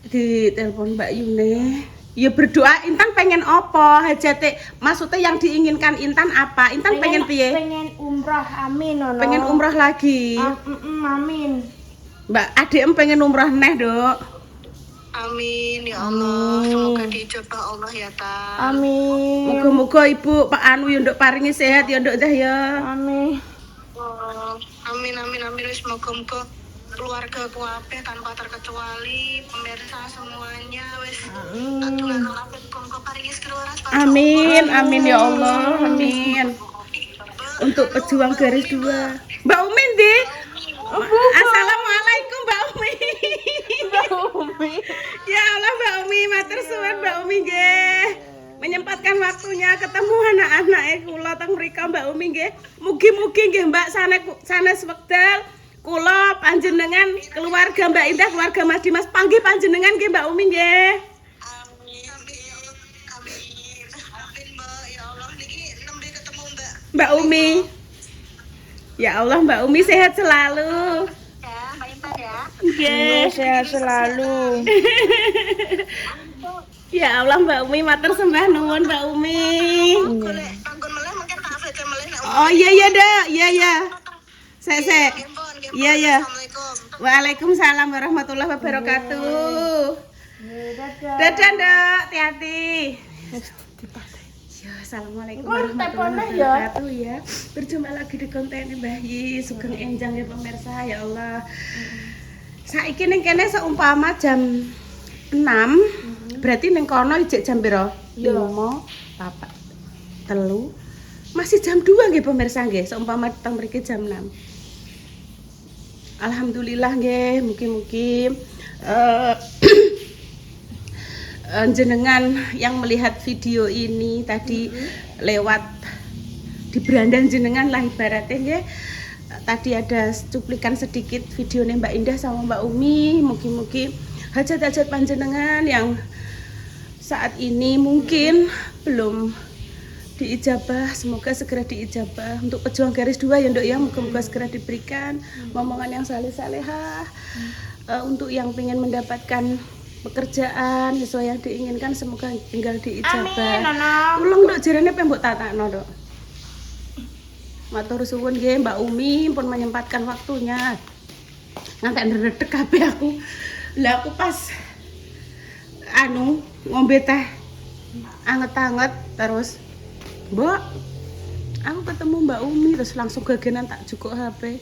di telepon Mbak Yune. Ya berdoa Intan pengen apa hajate? Maksudnya yang diinginkan Intan apa? Intan pengen piye? Pengen umroh, amin ono. Pengen umroh lagi. Amin. Mbak adem pengen umroh neh, Dok. Amin ya Allah, semoga dijabah Allah ya Ta. Amin. Moga-moga Ibu Pak Anu ya nduk paringi sehat ya nduk dah ya. Amin. Oh, amin wis moga-moga keluarga kuwabe tanpa terkecuali pemirsa semuanya wis aturan ora muga paringi keluaran. Amin ya Allah, amin. Untuk pejuang garis 2. Mbak Umi ndi? Assalamualaikum Mbak Umi. Ya Allah Mbak Umi, matur suwun Mbak Umi nggih. Menyempatkan waktunya ketemu anak-anak kula teng mrika Mbak Umi nggih. Mugi-mugi nggih Mbak sanes wekdal kula panjenengan keluarga Mbak Indah, keluarga Mas Dimas panggih panjenengan nggih Mbak Umi nggih. Amin Mbak ya Allah niki nembe ketemu Mbak Umi. Ya Allah Mbak Umi sehat selalu. ya, Mbak Intan ya. Nggih, Sehat selalu. Ya Allah Mbak Umi matur sembah nuwun Mbak Umi. Golek panggon meleh mungkin tak VC meleh nek. Oh iya Dak, iya. Sek. Iya. Assalamualaikum. Waalaikumsalam warahmatullahi wabarakatuh. Dadah Dok, hati-hati. Ya, assalamualaikum warahmatullahi wabarakatuh ya. Berjumpa lagi di konten Mbah Yi, sugeng enjang ya pemirsa ya Allah. Saiki ning kene seumpama jam 6, berarti ning kono ijek jam piro? 5, 4, 3. Masih jam 2 nggih pemirsa nggih, seumpama teng mriki jam 6. Alhamdulillah nggih, mugi-mugi jenengan yang melihat video ini tadi lewat di berandang jenengan lah ibaratnya nggih. Tadi ada cuplikan sedikit video Mbak Indah sama Mbak Umi. Mugi-mugi hajat-hajat panjenengan yang saat ini mungkin belum diijabah, semoga segera diijabah. Untuk pejuang garis 2 ya Nduk ya, moga-moga segera diberikan momongan yang saleh-salehah. Untuk yang pengen mendapatkan pekerjaan sesuai yang diinginkan, semoga tinggal diijabah. Ulung Nduk jarane pembok tatakno Nduk. Matur suwun nggih Mbak Umi pun menyempatkan waktunya. Ngantek ndredeg kabeh aku. Lah aku pas ngombe teh anget-anget terus Mbak, aku ketemu Mbak Umi terus langsung gegenan tak jukuk HP.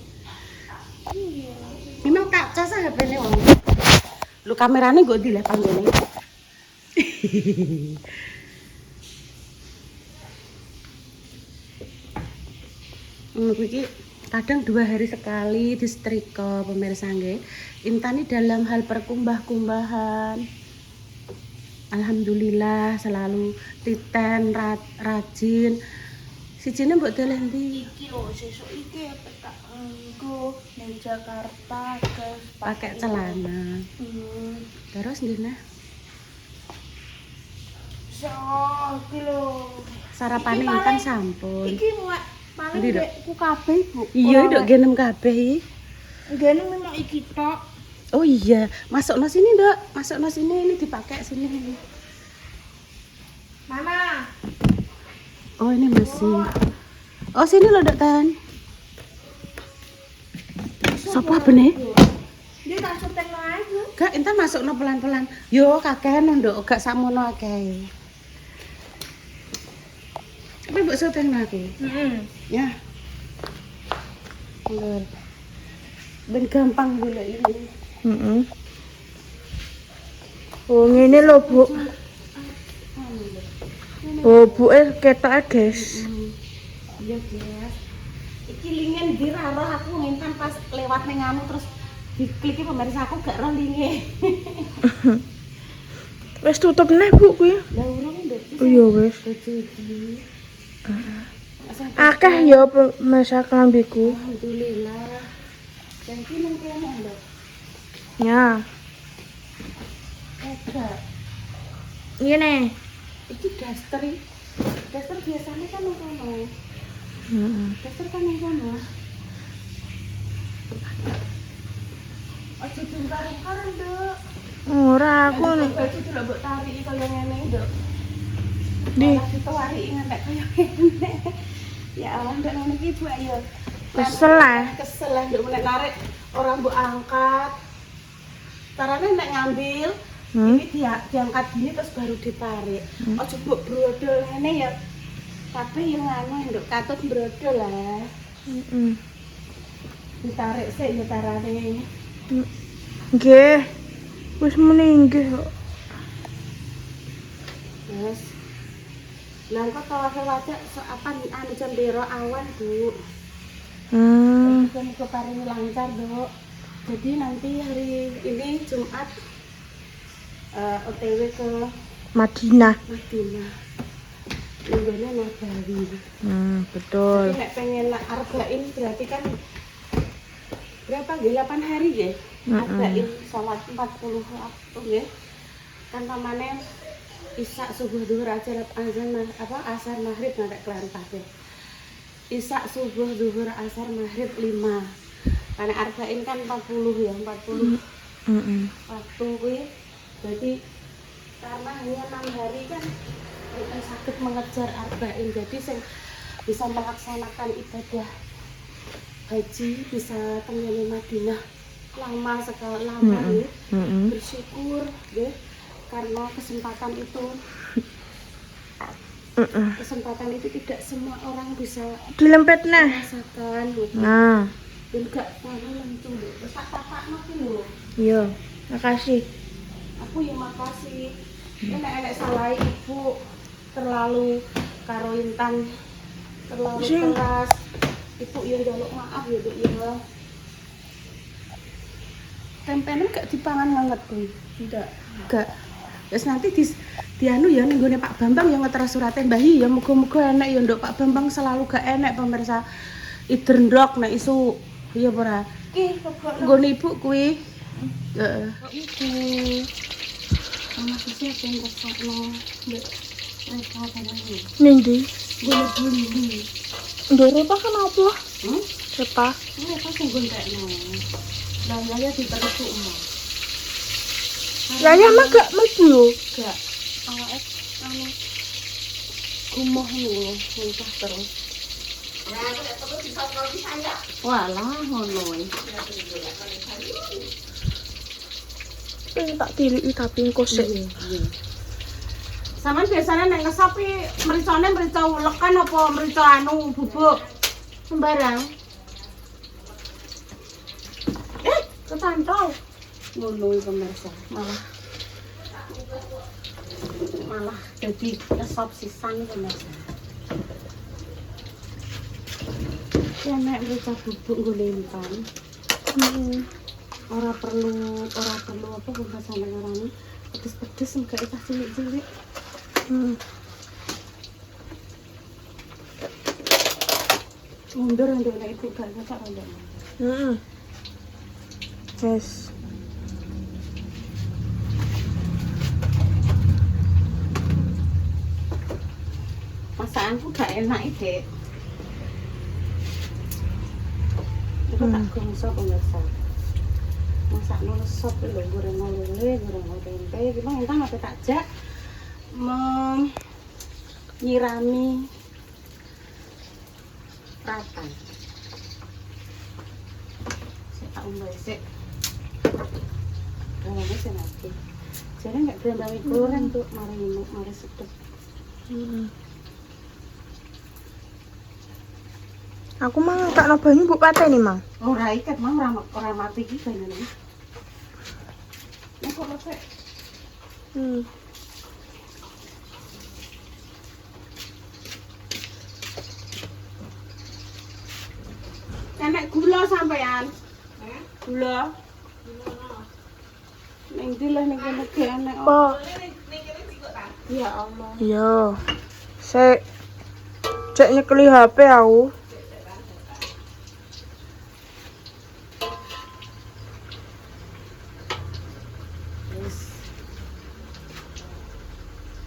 Memang tak cas HP-ne wong. Lu kamerane nggo ndi le panggone. Iki kadang 2 hari sekali disetrika pemirsa nggih. Intani dalam hal perkumbah-kumbahan. Alhamdulillah selalu titen rajin. Sijine mbok dolen ndi? Iki lho, sesuk iki tak engko ning Jakarta guys, Pakai celana. Terus ndine? Iki lho. Sarapane Intan sampun. Iki muat paling Ndi, Dok? dekku kabeh, Bu. Iya, Dok, genem kabeh. Ngene memang iki tok. Oh iya, masukno sini, Dok. Masukno sini, ini dipakai sini. Mana? Oh, ini masih. Oh, sini loh, Dok, Tan. Sopo bene? Dia tak syuting ae, Bu. Gak, Intan masukno pelan-pelan. Yo, kakehan, Dok, gak sakmono akeh. Tapi mbok syuting aku. Ya. Bener. Ben gampang golek ini. Oh, ngene lho, Bu. Oh, Bu ketok guys. Iya, guys. Iki lingen ndi ra roh aku Intan pas lewat ning anu terus dikliki pemirsa aku gak roh linge. Wis tutup neh, Bu kuwi. Lah urung ndek. Oh iya wis. Akeh ya pemirsa klambiku. Alhamdulillah. Dan iki nang kene lho. Ya. Enggak. Ngene. Iki daster. Daster biasanya kan nang kono. Daster kan nang kono. Ojo jumbar karo, Nduk. Ora aku nih. Baju delok mbok tariki kaya ngene nduk. Di. Malah ditawari ngantek kaya ngene. Ya Allah, ndak ngono iki Bu ayo. Kesel lah. Kesel lah nduk nek narik ora mbok angkat. Carane nek ngambil ini diangkat gini terus baru ditarik. Ojo mbok brodol ngene ya. Tapi yang anu nduk katut brodol lah. Ditarik sik ya carane. Nggih. Wis meninggi kok. Yes. Lah kok tawafel wajah apa anu jam biro awan, Bu. Semoga paling lancar, Dok. Jadi nanti hari ini Jumat OTW ke Madinah. Minggunya Nabawi. Betul. Jadi nek pengen arba'in berarti kan berapa nggih 8 hari nggih. Arba'in salat 40 waktu nggih. Kan pamane Isya subuh zuhur azan asar maghrib ngantek kelar kabeh. Isya subuh zuhur asar maghrib 5. Karena arba'in kan 40 ya, 40. Waktu kuwi jadi karena hanya 6 hari kan kita sakit mengejar arba'in, jadi saya bisa melaksanakan ibadah haji bisa temui Madinah lama sekali bersyukur deh karena kesempatan itu tidak semua orang bisa Dilempet nah. merasakan gitu. Nah. Dan gak paham itu loh. Terus tak mati loh. Iya, makasih. Aku yang makasih. Enak salah ibu terlalu karo Intan terlalu keras. Ibu yang jaluk maaf ya, Bu ya. Tempenya gak dipangan banget tuh. Tidak. Gak. Terus nanti di anu ya ning gone Pak Bambang yang ngetera surate Mbah ya muga-muga enak ya nduk Pak Bambang selalu gak enak pemirsa. Idrendok nek isu iya ora. Iki nggone ibu kuwi. Heeh. Iku. Ana sisi yang rasakno ndek reka kanane. Ning ndi? Gone buli. Ndoro apa kenapa? Siapa? Ini apa sing gondekno? Lah ya diterusuk mo. Yaya mah gak mlebu. Gak. Awake anu gumoh lho, muntah terus. Ya, aku lek perlu disotro pisan ya. Walah ngono wae. Tak tiliki tapi engko sik. Saman biasanya nek ngesopi mericane merica ulekan apa merica anu bubuk sembarang. Ketantol. Ngono iki pemirsa, malah jadi ngesop sisan pemirsa. Ya nek merica bubuk nggolentan. Ora perlu apa bahasane ngarani pedes-pedes enggak ikhlas cilik-cilik. Mundur nduk nek ibu gak cocok nduk. Yes. Masakanku gak enak iki, Dek. Iku tak gongso pemirsa. Masakno sop lho, goreng lele, goreng tempe, gimana entang apa tak jak menyirami rata. Saya tak umbai sik. Gorengnya sih nanti. Jadi nggak berambang goreng tuh, mari sedep. Aku mang tak nobanyu mbok pateni, Mang. Ora iket mang ora mati iki kayane. Nek kok resik. Enak gula sampean. Gula. Ning ndi lah ning kene ge enak. Apa? Ya Allah. Iya. Sik cek nyekeli HP aku.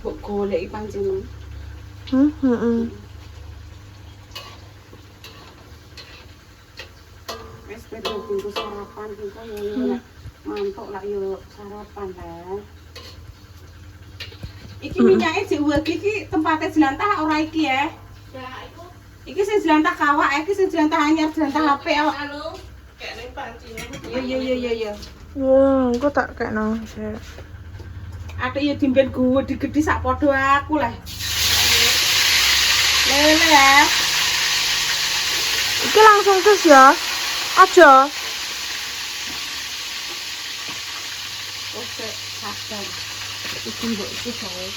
Kok golek pancen. Wis bungkus sarapan kita ya. Mantuk lah yuk sarapan lah. Iki minyaknya diuwek iki tempatnya jelantah ora iki ya. Ya, itu Iki sing jelantah kawak, iki sing jelantah anyar, jelantah HP awak. anu kayak neng pancinya. Iya. Wah, engko tak kekno. Ada ya dimben gede sak podo aku lah. Lele ya. Iki langsung tes ya. Aja. Oke, sabar. Iki mbok iki bae.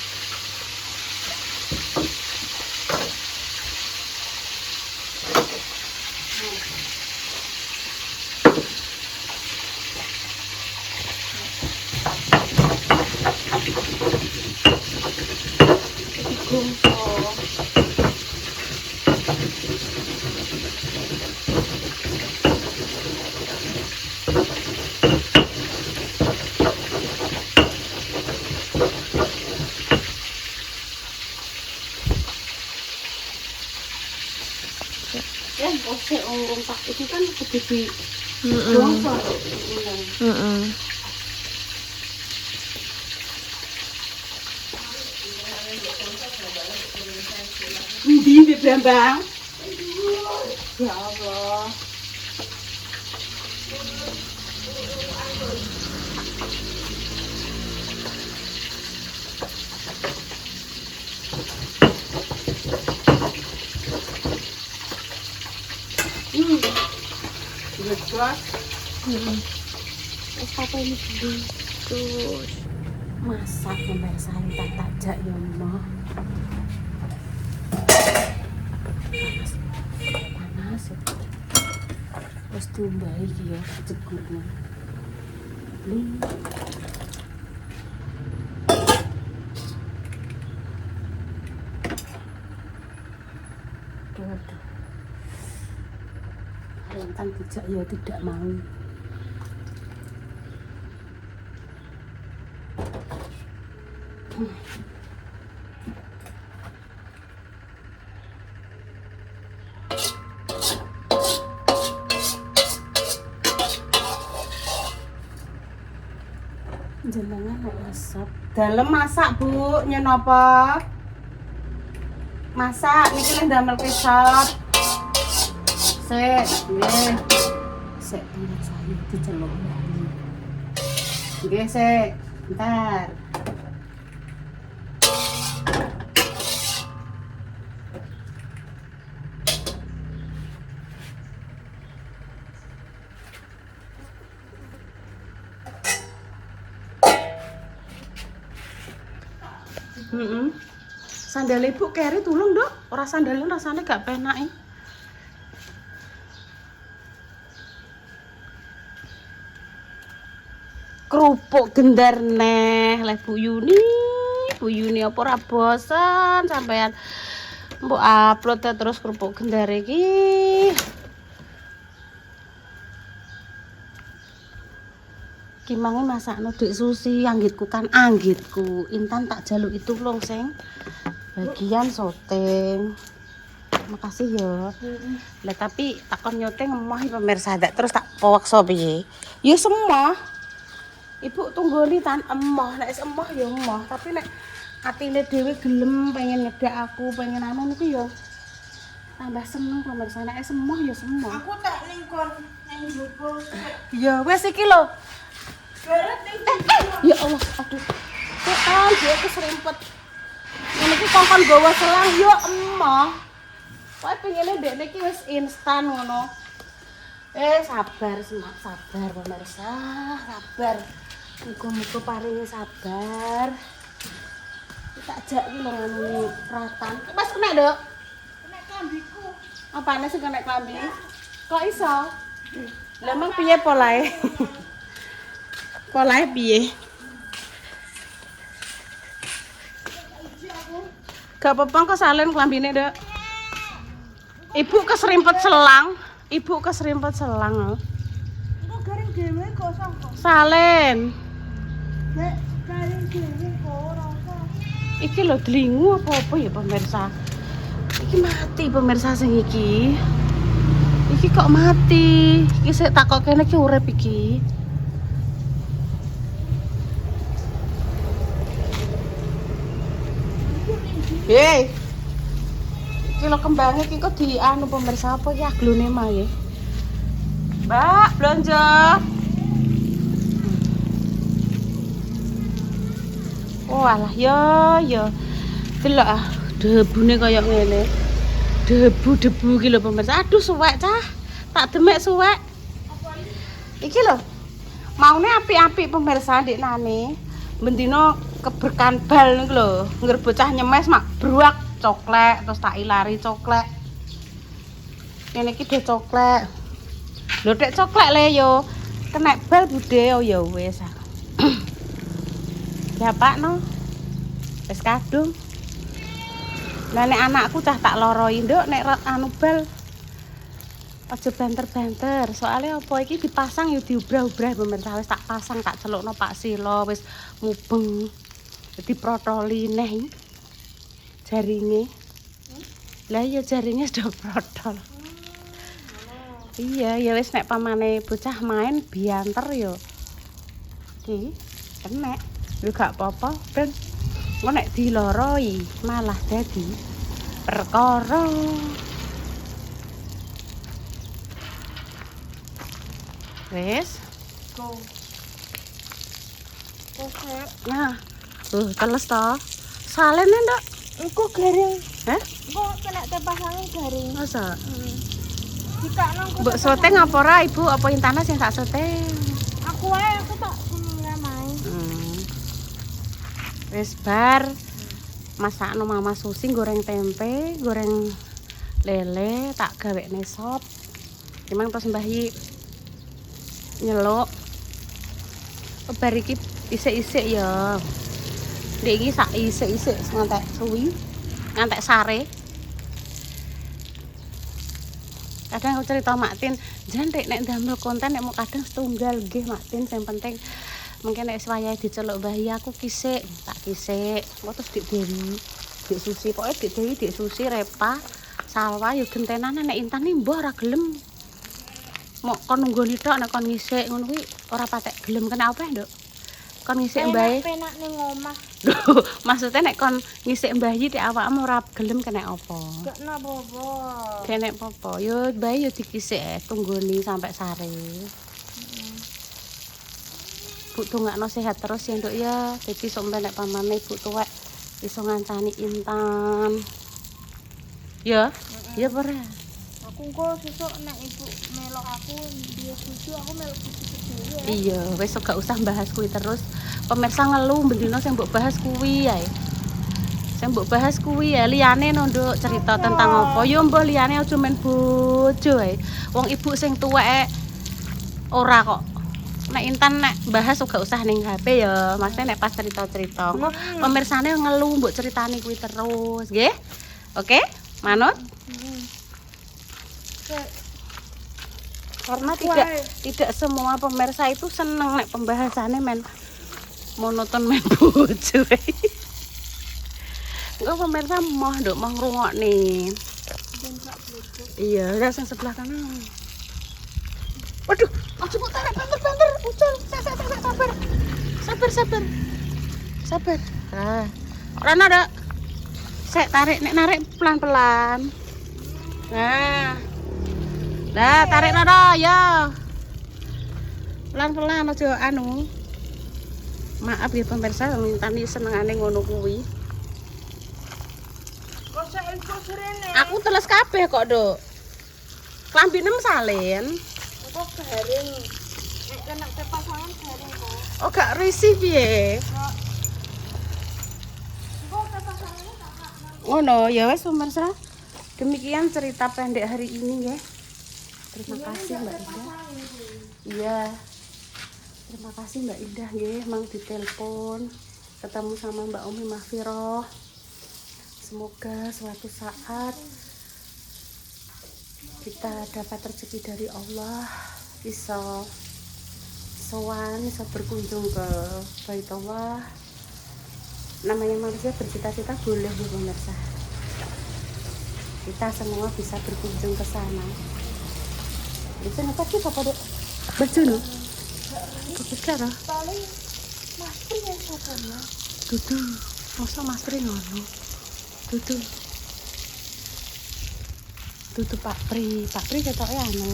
Ya, oke, urung tak itu kan kudu di gongso. Ndi Bambang? Ya Allah. Bos. Apa ini terus masak pembahasan tak tajak ya Allah. Panas ya. Terus tumbai ya jegurnya. Aduh. Rentan tidak ya tidak mau. Jenengan masak. Dalem masak, Bu. Nyen apa? Masak niki lek ndamel kecap. Sik, nggih. Sik tenan saya diceluk. Nggih, sik. Bentar. Sandal ibu keri tulung dok, ora sandalnya rasanya gak penak eh. Kerupuk gendar neh, le Bu Yuni apa ora bosen sampean mbok upload terus kerupuk gendar iki. Kimange masakno Dek Susi, anggitku kan anggitku. Intan tak jaluk itu lho sing bagian syuting. Makasih ya. Lah tapi takon nyuting emoh pemirsa dak terus tak powaksa piye? Ya semua. Ibu tunggoni tan emoh, nek emoh ya emoh, tapi nek atine dhewe gelem pengen nyedak aku, pengen anu niku ya tambah seneng pemirsa. Nek semoh ya semoh. Aku tak ning kon ning jopo. Ya wis iki lho. Berat ning Ya Allah, aduh. Kok dia keserimpet. Ini ki kongkon gawa selang yo emoh. Pokoke pengene ndekne iki wis instan ngono. Sabar semak, sabar pemirsa, sabar. Muga-muga paringi sabar. Tak jak iki lho ngono ratan. Mas kena, Dok. kena klambiku. Apane sing kena klambi? Kok iso? Lah emang piye polahe? Polahe piye? Gak apa-apa kok salen klambine, Dok. Ibu keserimpet selang. Ibu keserimpet selang. Engko garing dhewe kok sangko. Salen. Nek garing dhewe kok ora usah. Iki lho delingu apa-apa ya pemirsa. Iki mati pemirsa sing iki. Iki kok mati. Iki sik takok kene iki urip iki. Hei. Iki lho kembange iki kok di anu pemirsa apa iki aglonema ya. Mbak, belanja. Oh alah yo. Delok ah, debune kaya ngene. Debu-debu iki lho pemirsa. Aduh suwek cah. Tak demek suwek. Iki lho. Maune apik-apik pemirsa ndiknane. Bendina keberkan bal niku lho. Ngger bocah nyemes mak bruak coklek terus tak ilari coklek. Ngene iki dhe coklek. Lho tek coklek le yo. Kenek bal budhe ya wis. Ya Pak no. Wis kadung. Lah nek anakku cah tak loroi nduk nek anu bal aja banter-banter. Soalnya apa iki dipasang yo diubrah-ubrah pemirsa wis tak pasang tak celukno Pak Silo wis mubeng. Dadi protoli neh jaringe. Lah iya jaringe sudah protol. Iya, ya wis nek pamane bocah main bianter yo. Iki kenek. Lho gak apa-apa, Ben. Engko nek diloroi malah dadi perkara. Wes, Go. Oke. nah, teles to. Salene ndak? Engko garing. Heh? Engko kena tepasange garing. Masa? Dikakno engko. Mbok soteng apa ora Ibu? Apa intana sing tak soteng? Aku ae aku tak ngamain. Wis bar masakno Mama Susi goreng tempe, goreng lele, tak gawekne sop. Memang terus Mbah Yi nyeluk. Bar iki isik-isik ya. Ndek iki sak isik-isik ngantek suwi, ngantek sare. Kadang aku cerita Mak Tin, jan nek ndamel konten nek mau kadang setunggal nggih Mak Tin, sing penting mungkin nek wayahe diceluk Mbah Yi aku kisik, tak kisik. Engko terus Dik Dewi, Dik Susi, pokoke Dik Dewi, Dik Susi, Repa, Salwa yo gentenan nek Intan iki mbah ora gelem. Mau kon nunggoni tok nek kon ngisik ngono kuwi ora patek gelem kena apa Nduk? Kon ngisik mbahe. Penak ning omah. Lho, maksudnya nek kon ngisik Mbah Yi nek awakmu ora gelem kena apa? Gak napa-apa. Kena apa? Yo Mbah Yi yo dikisik tunggoni sampai sare. Bu dongakno sehat terus ya Nduk ya. Dadi sok nek pamane Ibu tuwek iso ngancani Intan. Ya, ya ora. Aku engko sesuk nek ibu melok aku dia susu aku melok susu dhewe. Iya, wis gak usah bahas kuwi terus. Pemirsa ngeluh bendina sing mbok bahas kuwi ae. Sing mbok bahas kuwi ya liyane no Nduk cerita tentang apa. Yo mbah liyane aja men bojo ae. Wong ibu sing tuwek ora kok. Nek Intan nek bahas gak usah ning HP ya. Maksudnya nek pas cerita-cerita. Engko pemirsane ngeluh mbok ceritani kuwi terus, nggih? Oke? Manut? Karena tidak semua pemirsa itu seneng nek pembahasannya men monoton men bojo. Enggak pemirsa mau Nduk mau ngrungokne. Iya, lihat yang sebelah kanan. Waduh, aja kok tarik banter-banter, ucul. Sabar. Nah, ora ada. Sek tarik, nek narik pelan-pelan. Nah, tarik nada ya. Pelan-pelan aja anu. Maaf ya pemirsa, Intan iki senengane ngono kuwi. Aku teles kabeh kok, Nduk. Klambine salin. Kok garing. Nek kena tepasangan garing kok. Oh, gak risih piye? Kok tepasangane tak kak. Ngono, ya wes pemirsa. Demikian cerita pendek hari ini ya. Terima kasih Mbak Indah. Iya. Terima kasih Mbak Indah nggih, mang ditelepon. Ketemu sama Mbak Umi Mahfiroh. Semoga suatu saat kita dapat rezeki dari Allah, bisa sowan, bisa berkunjung ke Baitullah. Namanya manusia bercita-cita boleh ya pemirsa. Kita semua bisa berkunjung ke sana. Itu apa sih Papa Dek? Baju no? Bagus karo? Paling masker yang satunya. Dudu, masa masker ngono? tuh Pak Pri ketoknya anu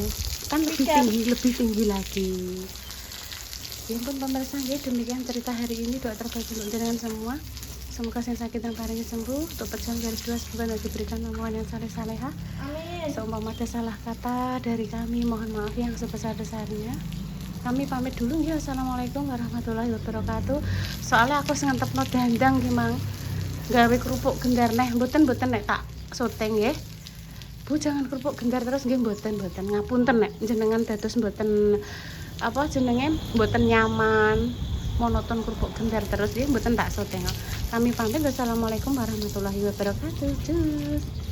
kan Tidak. lebih tinggi lagi. Ya ampun pemirsa, ya demikian cerita hari ini. Doa terbaik untuk jenengan semua. Semoga yang sakit dan paringi sembuh. Untuk pejuang garis 2 semoga diberikan omongan yang saleh-saleha. Amin. Seumpama ada salah kata dari kami, mohon maaf yang sebesar-besarnya. Kami pamit dulu ya. Assalamualaikum warahmatullahi wabarakatuh. Soalnya aku ngentepno dandang ki Mang. Gawe kerupuk gendar neh mboten nek tak syuting nggih. Bu jangan kerupuk gendar terus nggih mboten. Ngapunten nek jenengan dados mboten apa jenenge mboten nyaman monoton kerupuk gendar terus nggih mboten tak syuting. Kami pamit. Wassalamualaikum warahmatullahi wabarakatuh. Cus.